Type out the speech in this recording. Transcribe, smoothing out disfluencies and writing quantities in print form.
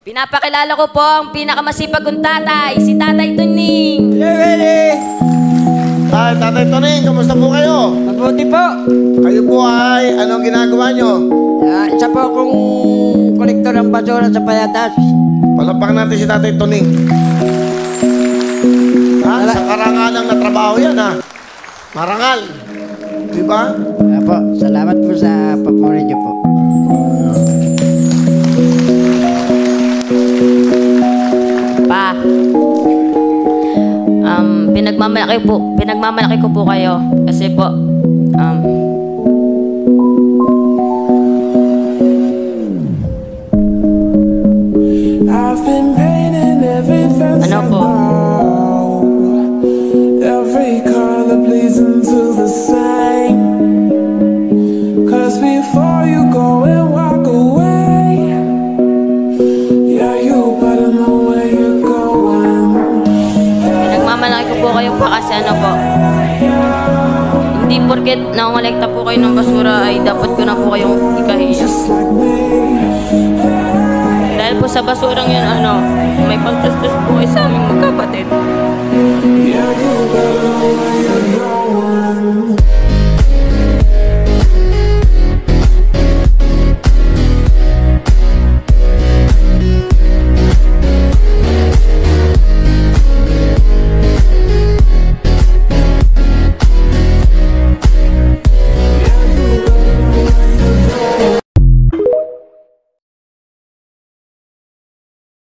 Pinapakilala ko po ang pinakamasipag kong tatay, si Tatay Tuning. Ay, Tatay Tuning, kamusta po kayo? Mabuti po. Kayo po ay, anong ginagawa nyo? Isa po akong kolektor ng basura sa Payatas. Palapakan natin si Tatay Tuning. Sa karangalang na trabaho yan, ha? Marangal. Di ba? Po, salamat po sa papuri niyo po. Pa, pinagmamalaki ko po kayo kasi po, ano po, every color bleeds into the same. Cause before you go and walk away, yeah, you better know where you're going. pinagmamalaki ko po kayo pa kasi ano po, hindi porket nangolekta po kayo ng basura ay dapat ko na po kayong ikahiya. Just like me. Dahil po sa basurang yun, may pagtustos po kayo sa